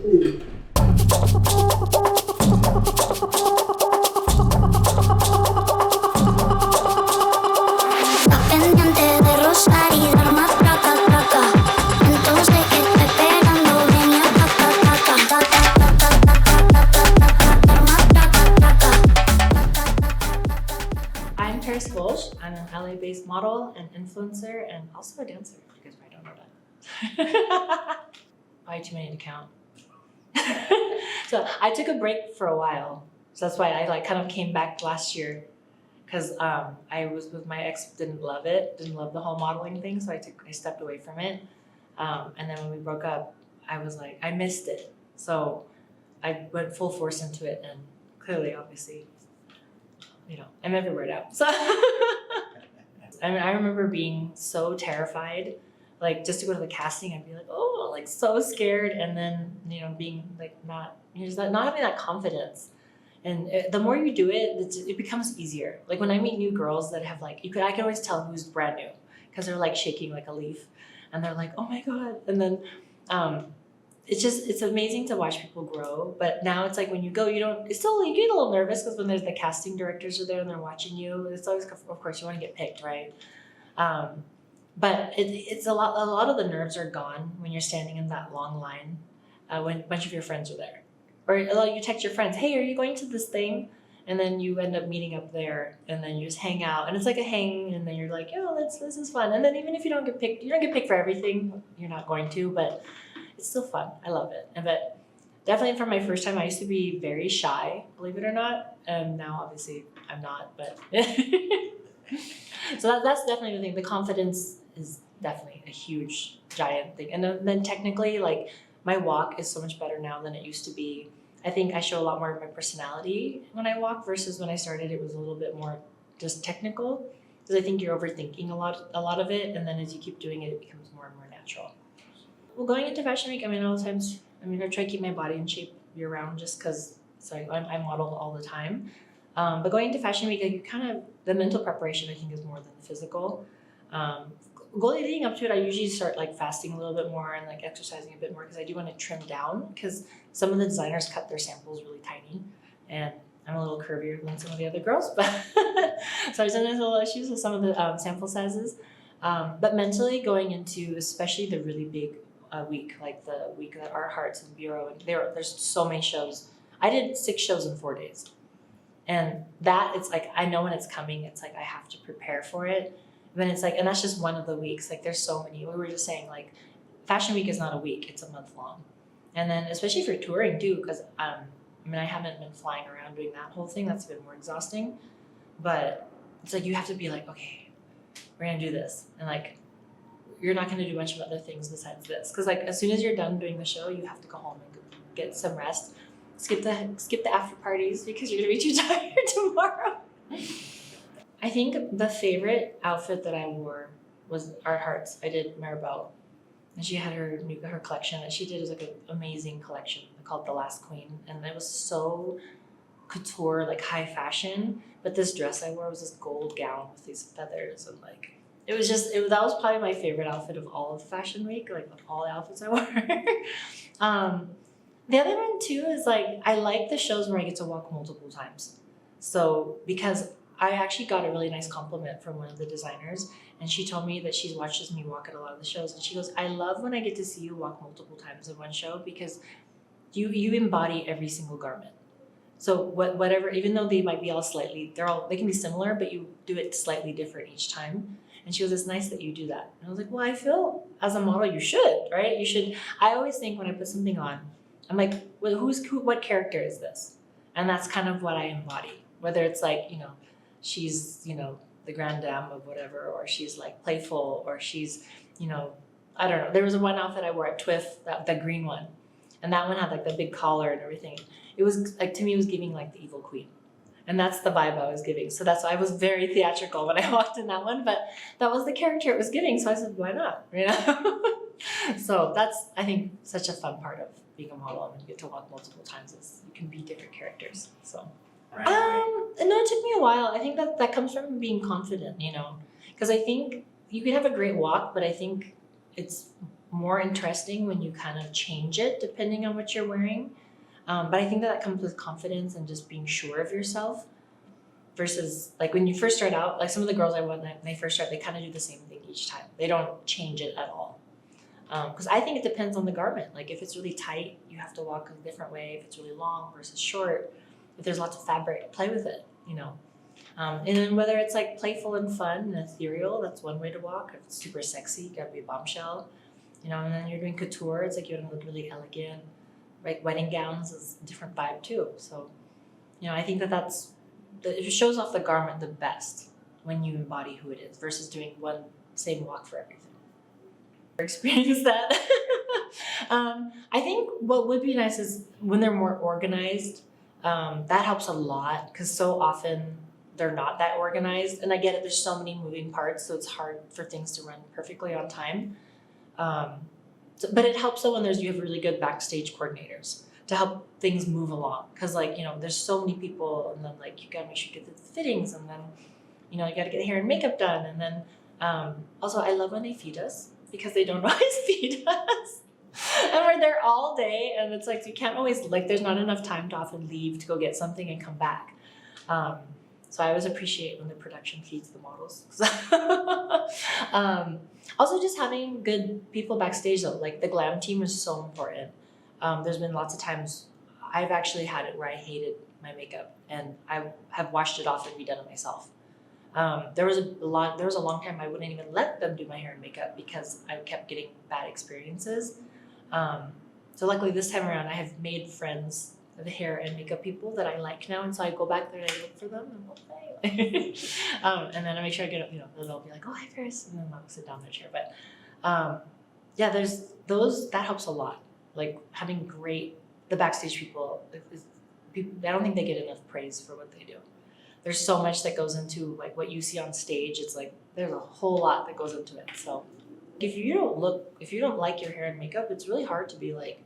2. I'm an LA-based model and influencer and also a dancer, if you guys probably don't know that. Probably too many to count. So I took a break for a while. So that's why I like kind of came back last year because I was with my ex, didn't love the whole modeling thing. So I stepped away from it. And then when we broke up, I was like, I missed it. So I went full force into it and clearly, obviously, I'm everywhere now. So I remember being so terrified, like just to go to the casting, I'd be like, oh, like so scared. And then, being like not having that confidence. And the more you do it, it becomes easier. Like when I meet new girls that have like, I can always tell who's brand new because they're like shaking like a leaf and they're like, oh my God. And then, it's amazing to watch people grow, but now it's like when you go, you get a little nervous because when there's the casting directors are there and they're watching you, it's always, of course, you want to get picked, right? But it's a lot of the nerves are gone when you're standing in that long line when a bunch of your friends are there. Or you text your friends, hey, are you going to this thing? And then you end up meeting up there and then you just hang out and it's like a hang and then you're like, this is fun. And then even if you don't get picked, for everything, you're not going to, but it's still fun. I love it. But definitely from my first time, I used to be very shy, believe it or not. And now obviously I'm not, but so that's definitely the thing. The confidence is definitely a huge, giant thing. And then technically, like my walk is so much better now than it used to be. I think I show a lot more of my personality when I walk versus when I started, it was a little bit more just technical because I think you're overthinking a lot of it. And then as you keep doing it, it becomes more and more natural. Well, going into Fashion Week, all the times, I try to keep my body in shape year round just because, I model all the time. But going into Fashion Week, like the mental preparation, I think, is more than the physical. Leading up to it, I usually start like fasting a little bit more and like exercising a bit more because I do want to trim down because some of the designers cut their samples really tiny and I'm a little curvier than some of the other girls, but so I sometimes have a little issues with some of the sample sizes. But mentally going into especially the really big week, like the week that Art Hearts and Bureau, and there's so many shows. I did 6 shows in 4 days. And that, it's like, I know when it's coming, it's like I have to prepare for it. Then it's like, and that's just one of the weeks. Like there's so many. We were just saying like Fashion Week is not a week, it's a month long. And then especially for touring too, because I haven't been flying around doing that whole thing. That's been more exhausting. But it's like you have to be like, okay, we're gonna do this. And like you're not gonna do a bunch of other things besides this. Because like as soon as you're done doing the show, you have to go home and get some rest. Skip the after parties because you're gonna be too tired tomorrow. I think the favorite outfit that I wore was Art Hearts. I did Maribel, and she had her collection that she did is like an amazing collection called The Last Queen, and it was so couture, like high fashion. But this dress I wore was this gold gown with these feathers, and like that was probably my favorite outfit of all of Fashion Week, like of all the outfits I wore. The other one too is like I like the shows where I get to walk multiple times. So because I actually got a really nice compliment from one of the designers, and she told me that she watches me walk at a lot of the shows, and she goes, I love when I get to see you walk multiple times in one show because you embody every single garment. So whatever, even though they might be all slightly, they can be similar, but you do it slightly different each time. And she goes, it's nice that you do that. And I was like, well, I feel as a model you should, right? You should. I always think when I put something on, I'm like, well, what character is this? And that's kind of what I embody. Whether it's like, she's, the grande dame of whatever, or she's like playful, or she's, I don't know. There was one outfit I wore at TWIF, that green one. And that one had like the big collar and everything. It was like, to me, it was giving like the evil queen. And that's the vibe I was giving. So that's why I was very theatrical when I walked in that one, but that was the character it was giving. So I said, why not? So that's, I think, such a fun part of being a model, and you get to walk multiple times is you can be different characters. So no, it took me a while. I think that comes from being confident, because I think you could have a great walk, but I think it's more interesting when you kind of change it depending on what you're wearing. But I think that comes with confidence and just being sure of yourself versus like when you first start out, like some of the girls I went when they first start, they kind of do the same thing each time. They don't change it at all. Because I think it depends on the garment. Like if it's really tight, you have to walk a different way. If it's really long versus short, if there's lots of fabric, play with it, you know. And then whether it's like playful and fun and ethereal, that's one way to walk. If it's super sexy, you gotta be a bombshell, you know. And then you're doing couture, it's like you want to look really elegant. Right, wedding gowns is a different vibe too. So, you know, I think it shows off the garment the best when you embody who it is versus doing one same walk for everything. Experience that. I think what would be nice is when they're more organized. That helps a lot because so often they're not that organized, and I get it. There's so many moving parts, so it's hard for things to run perfectly on time. But it helps though when you have really good backstage coordinators to help things move along. Because like, you know, there's so many people, and then like you gotta make sure you get the fittings, and then, you know, you gotta get hair and makeup done, and then also I love when they feed us because they don't always feed us. And we're there all day, and it's like you can't always, like, there's not enough time to often leave to go get something and come back. So I always appreciate when the production feeds the models. Also, just having good people backstage though, like the glam team is so important. There's been lots of times I've actually had it where I hated my makeup, and I have washed it off and redone it myself. There was a long time I wouldn't even let them do my hair and makeup because I kept getting bad experiences. So luckily this time around I have made friends, the hair and makeup people that I like now, and so I go back there and I look for them and hey. And then I make sure I get up, you know, they'll be like, oh, hi Ferris, and then I'll sit down in their chair. But yeah, there's those, that helps a lot. Like having the backstage people, I don't think they get enough praise for what they do. There's so much that goes into like what you see on stage. It's like there's a whole lot that goes into it. So if you don't like your hair and makeup, it's really hard to be like,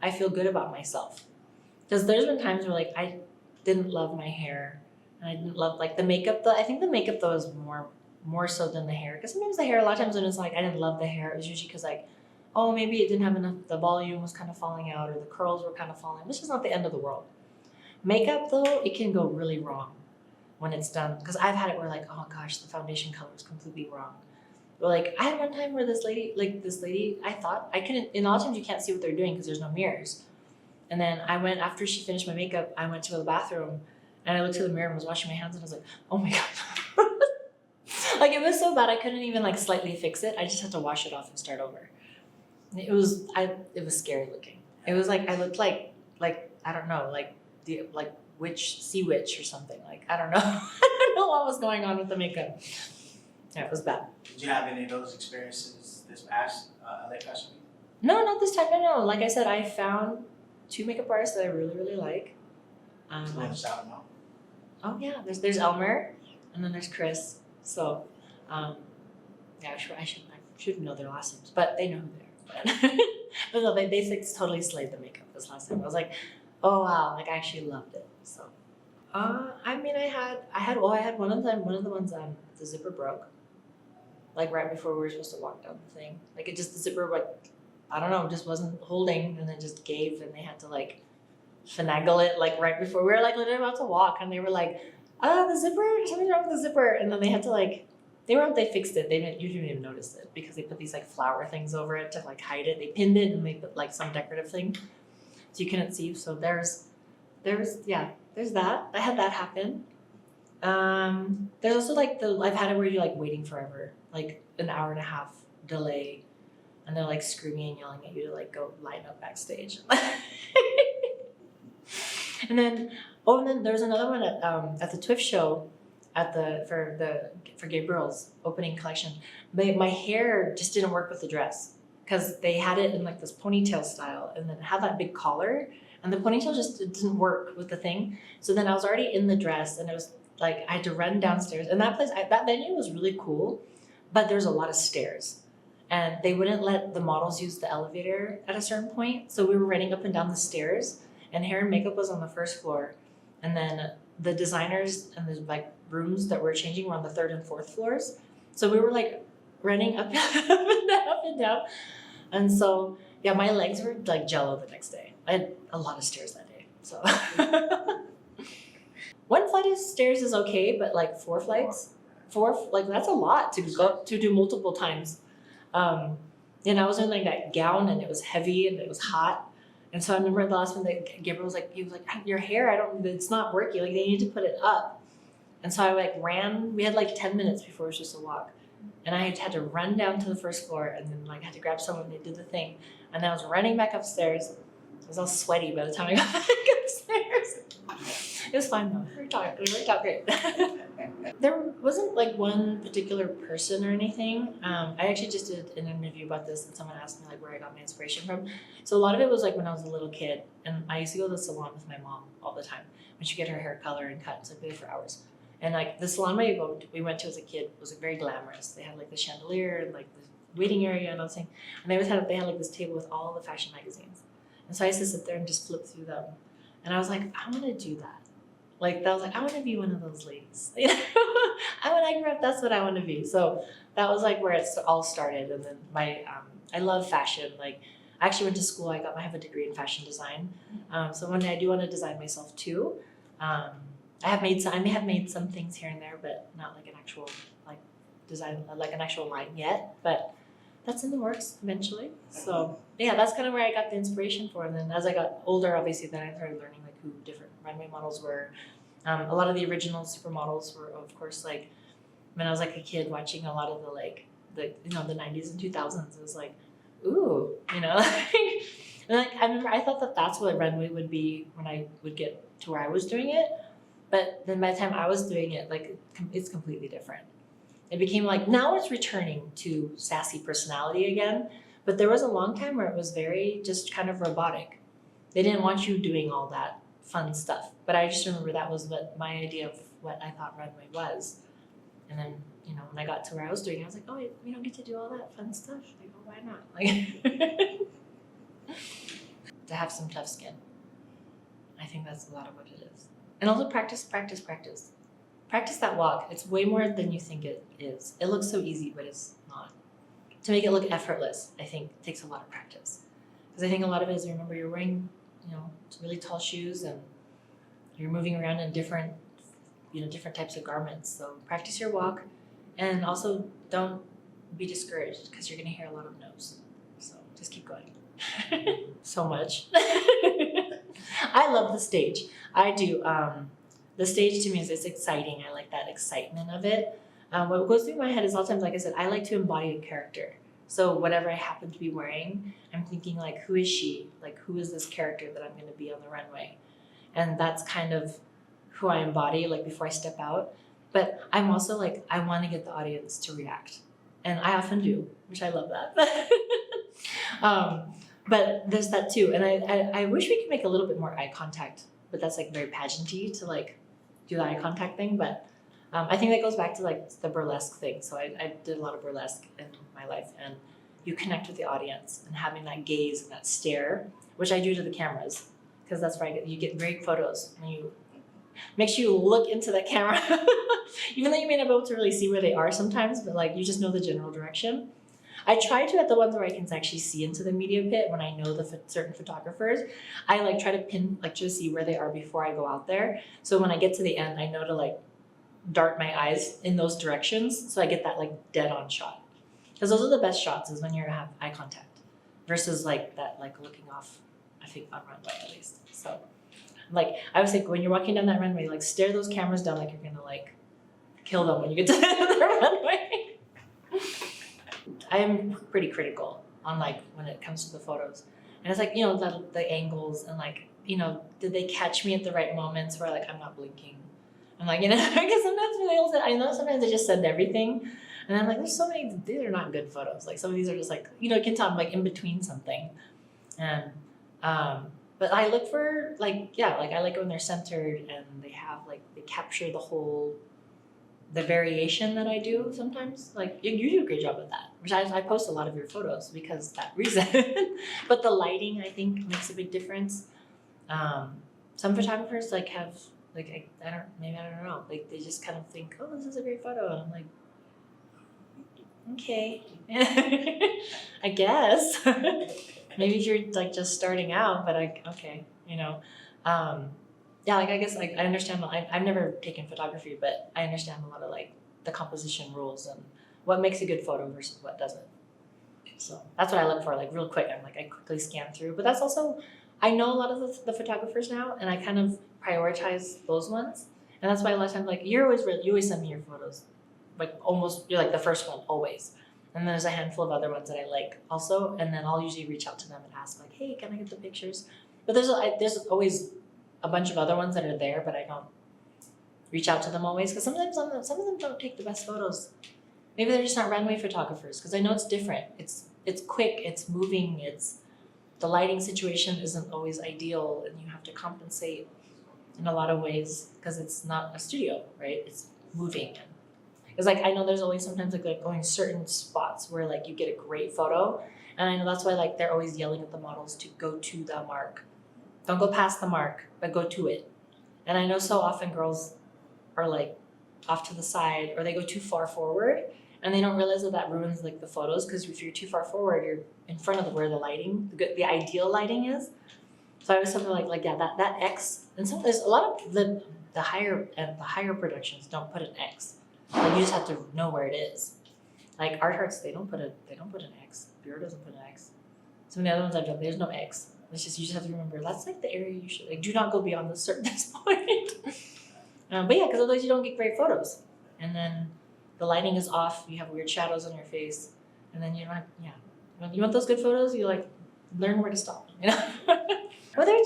I feel good about myself. Because there's been times where like I didn't love my hair and I didn't love like the makeup. I think the makeup though is more so than the hair. Because sometimes the hair, a lot of times when it's like I didn't love the hair, it was usually because like, oh, maybe it didn't have enough, the volume was kind of falling out or the curls were kind of falling. This is not the end of the world. Makeup though, it can go really wrong when it's done. Because I've had it where like, oh gosh, the foundation color is completely wrong. But like I had one time where this lady, I thought I couldn't, and a lot of times you can't see what they're doing because there's no mirrors. And then I went, after she finished my makeup, I went to the bathroom and I looked to the mirror and was washing my hands and I was like, oh my God. Like it was so bad I couldn't even like slightly fix it. I just had to wash it off and start over. It was scary looking. It was like I looked like I don't know, like sea witch or something. Like I don't know. I don't know what was going on with the makeup. Yeah, it was bad. Did you have any of those experiences this past LA Fashion Week? No, not this time. No. Like I said, I found 2 makeup artists that I really, really like. Shout them out. Oh yeah, there's Elmer, and then there's Chris. So, yeah, I should know their last names, but they know who they are. But no, they totally slayed the makeup this last time. I was like, oh wow, like I actually loved it. So, I mean, I had one of the ones the zipper broke, like right before we were supposed to walk down the thing. Like the zipper, like I don't know, just wasn't holding, and then just gave, and they had to like finagle it like right before we were like literally about to walk, and they were like, the zipper, something's wrong with the zipper, and then they had to like, they fixed it. You didn't even notice it because they put these like flower things over it to like hide it. They pinned it and they put like some decorative thing, so you couldn't see. So there's that. I had that happen. There's also like I've had it where you're like waiting forever, like an hour and a half delay, and they're like screaming and yelling at you to like go line up backstage. And then there was another one at the Twift show for Gabriel's opening collection. My hair just didn't work with the dress because they had it in like this ponytail style, and then it had that big collar, and the ponytail just didn't work with the thing. So then I was already in the dress, and it was like I had to run downstairs. And that venue was really cool, but there's a lot of stairs, and they wouldn't let the models use the elevator at a certain point. So we were running up and down the stairs, and hair and makeup was on the first floor, and then the designers and the like rooms that were changing were on the 3rd and 4th floors. So we were like running up and down. And so, yeah, my legs were like jello the next day. I had a lot of stairs that day. So, one flight of stairs is okay, but like 4 flights, like that's a lot to go to do multiple times. And I was in like that gown and it was heavy and it was hot. And so I remember the last one that Gabriel was like, your hair, it's not working. Like they need to put it up. And so I like ran, we had like 10 minutes before it was just a walk. And I had to run down to the first floor and then like had to grab someone and they did the thing. And then I was running back upstairs. I was all sweaty by the time I got back upstairs. It was fine though. We worked out great. There wasn't like one particular person or anything. I actually just did an interview about this and someone asked me like where I got my inspiration from. So a lot of it was like when I was a little kid and I used to go to the salon with my mom all the time when she'd get her hair color and cut. So I'd be there for hours. And like the salon we went to as a kid was like very glamorous. They had like the chandelier and like the waiting area and all this thing. And they had like this table with all the fashion magazines. And so I used to sit there and just flip through them. And I was like, I want to do that. Like that was like, I want to be one of those ladies. You know, when I grew up, that's what I want to be. So that was like where it all started. And then I love fashion. Like I actually went to school. I have a degree in fashion design. So one day I do want to design myself too. I may have made some things here and there, but not like an actual like design, like an actual line yet. But that's in the works eventually. So yeah, that's kind of where I got the inspiration for. And then as I got older, obviously, then I started learning like who different runway models were. A lot of the original supermodels were, of course, like when I was like a kid watching a lot of the 90s and 2000s. It was like, ooh, you know. And like I remember, I thought that's what runway would be when I would get to where I was doing it. But then by the time I was doing it, like it's completely different. It became like, now it's returning to sassy personality again. But there was a long time where it was very just kind of robotic. They didn't want you doing all that fun stuff. But I just remember that was what my idea of what I thought runway was. And then, you know, when I got to where I was doing it, I was like, oh, wait, we don't get to do all that fun stuff. Like, oh, why not? Like, to have some tough skin. I think that's a lot of what it is. And also practice. Practice that walk. It's way more than you think it is. It looks so easy, but it's not. To make it look effortless, I think it takes a lot of practice. Because I think a lot of it is, remember, you're wearing, you know, really tall shoes and you're moving around in different types of garments. So practice your walk and also don't be discouraged because you're going to hear a lot of no's. So just keep going. So much. I love the stage. I do. The stage to me is exciting. I like that excitement of it. What goes through my head is a lot of times, like I said, I like to embody a character. So whatever I happen to be wearing, I'm thinking like, who is she? Like, who is this character that I'm going to be on the runway? And that's kind of who I embody, like before I step out. But I'm also like, I want to get the audience to react. And I often do, which I love that. But there's that too. And I wish we could make a little bit more eye contact, but that's like very pageanty to like do the eye contact thing. But I think that goes back to like the burlesque thing. So I did a lot of burlesque in my life, and you connect with the audience and having that gaze and that stare, which I do to the cameras, because that's where you get great photos when you make sure you look into the camera, even though you may not be able to really see where they are sometimes, but like you just know the general direction. I try to at the ones where I can actually see into the media pit when I know the certain photographers. I like try to see where they are before I go out there. So when I get to the end, I know to like dart my eyes in those directions, so I get that like dead on shot. Because those are the best shots, is when you have eye contact versus like that like looking off. I think on runway at least. So like I always think when you're walking down that runway, like stare those cameras down like you're gonna like kill them when you get to the runway. I'm pretty critical on like when it comes to the photos, and it's like, you know, the angles and like, you know, did they catch me at the right moments where like I'm not blinking? I'm like, you know, because sometimes I know sometimes they just send everything, and I'm like, there's so many, these are not good photos. Like some of these are just like, you know, you can tell I'm like in between something, and but I look for like, yeah, like I like when they're centered and they have like, they capture the variation that I do sometimes. Like you do a great job with that, which I post a lot of your photos because of that reason. But the lighting, I think, makes a big difference. Some photographers like have like I don't know, like they just kind of think, oh, this is a great photo, and I'm like, okay. I guess. Maybe if you're like just starting out, but okay, you know. Yeah, like I guess like I understand. I've never taken photography, but I understand a lot of like the composition rules and what makes a good photo versus what doesn't. So that's what I look for, like real quick. I quickly scan through, but that's also I know a lot of the photographers now, and I kind of prioritize those ones, and that's why a lot of times like you always send me your photos, like almost you're like the first one always, and then there's a handful of other ones that I like also, and then I'll usually reach out to them and ask like, hey, can I get the pictures? But there's always a bunch of other ones that are there, but I don't reach out to them always because sometimes some of them don't take the best photos. Maybe they're just not runway photographers because I know it's different. It's quick, it's moving, it's the lighting situation isn't always ideal, and you have to compensate in a lot of ways because it's not a studio, right? It's moving. It's like I know there's always sometimes like going certain spots where like you get a great photo, and I know that's why like they're always yelling at the models to go to the mark. Don't go past the mark, but go to it. And I know so often girls are like off to the side or they go too far forward and they don't realize that ruins like the photos because if you're too far forward, you're in front of where the ideal lighting is. So I was something like yeah, that X, and there's a lot of the higher productions don't put an X. Like you just have to know where it is. Like Art Hearts, they don't put an X. Bureau doesn't put an X. Some of the other ones I've done, there's no X. You just have to remember that's like the area you should like. Do not go beyond this point. But yeah, because otherwise you don't get great photos, and then the lighting is off. You have weird shadows on your face, and then you don't have You want those good photos? You like learn where to stop. You know,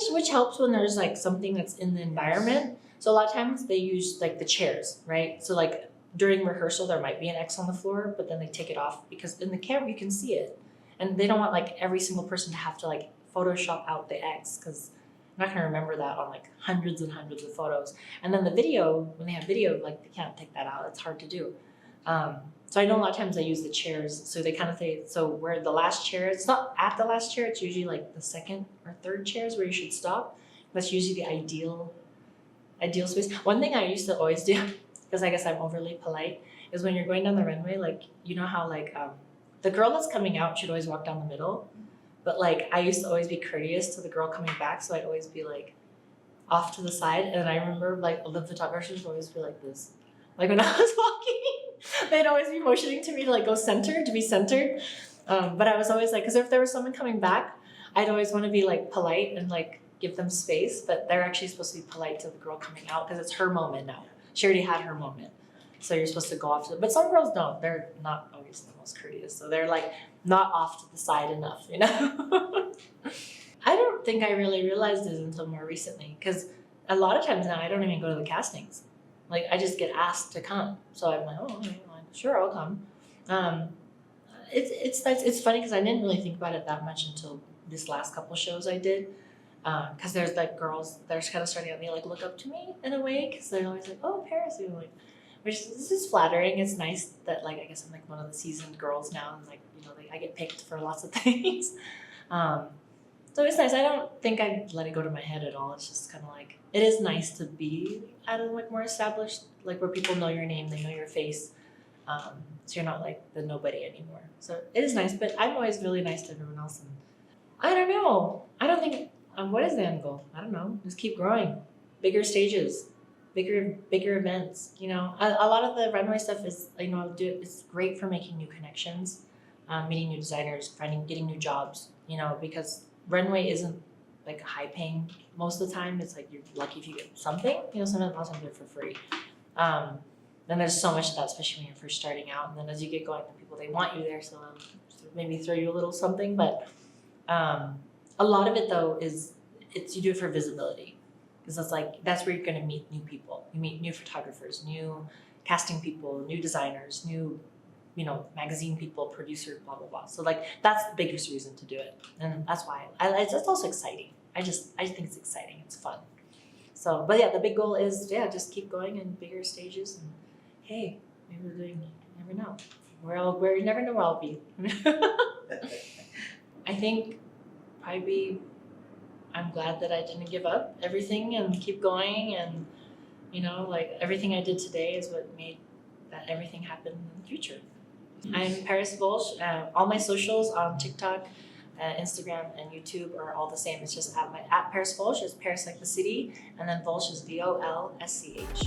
which helps when there's like something that's in the environment. So a lot of times they use like the chairs, right? So like during rehearsal there might be an X on the floor, but then they take it off because in the camera you can see it, and they don't want like every single person to have to like Photoshop out the X because I'm not gonna remember that on like hundreds and hundreds of photos. And then the video, when they have video, like they can't take that out. It's hard to do. So I know a lot of times they use the chairs. So they kind of say, so where the last chair, it's not at the last chair. It's usually like the second or third chairs where you should stop. That's usually the ideal space. One thing I used to always do, because I guess I'm overly polite, is when you're going down the runway, like you know how like the girl that's coming out should always walk down the middle. But like I used to always be courteous to the girl coming back, so I'd always be like off to the side. And I remember like the photographers would always be like this. Like when I was walking, they'd always be motioning to me to like go to be centered. But I was always like, because if there was someone coming back, I'd always want to be like polite and like give them space. But they're actually supposed to be polite to the girl coming out because it's her moment now. She already had her moment. So you're supposed to go off to it. But some girls don't. They're not always the most courteous. So they're like not off to the side enough, you know? I don't think I really realized this until more recently because a lot of times now I don't even go to the castings. Like I just get asked to come. So I'm like, oh, sure, I'll come. It's nice. It's funny because I didn't really think about it that much until this last couple shows I did. Because there's like girls that are kind of starting out, they like look up to me in a way because they're always like, oh, Paris, you're like, which this is flattering. It's nice that like I guess I'm like one of the seasoned girls now, and like I get picked for lots of things. So it's nice. I don't think I'd let it go to my head at all. It's just kind of like it is nice to be at a like more established, like where people know your name, they know your face, so you're not like the nobody anymore. So it is nice, but I'm always really nice to everyone else. And I don't know. I don't think. What is the end goal? I don't know. Just keep growing, bigger stages, bigger events. You know, a lot of the runway stuff is it's great for making new connections, meeting new designers, getting new jobs. You know, because runway isn't like high paying most of the time. It's like you're lucky if you get something. You know, sometimes they're for free. Then there's so much of that, especially when you're first starting out. And then as you get going, the people they want you there, so maybe throw you a little something. But a lot of it though is you do it for visibility, because that's where you're going to meet new people. You meet new photographers, new casting people, new designers, new magazine people, producers, blah blah blah. So like that's the biggest reason to do it, and that's why it's also exciting. I think it's exciting. It's fun. So, but yeah, the big goal is just keep going in bigger stages, and hey, maybe we're doing. You never know. You never know where I'll be. I think I'm glad that I didn't give up everything and keep going, and like everything I did today is what made that everything happen in the future. I'm Paris Volch. All my socials on TikTok, Instagram, and YouTube are all the same. It's just at Paris Volch. It's Paris like the city, and then Volch is VOLSCH.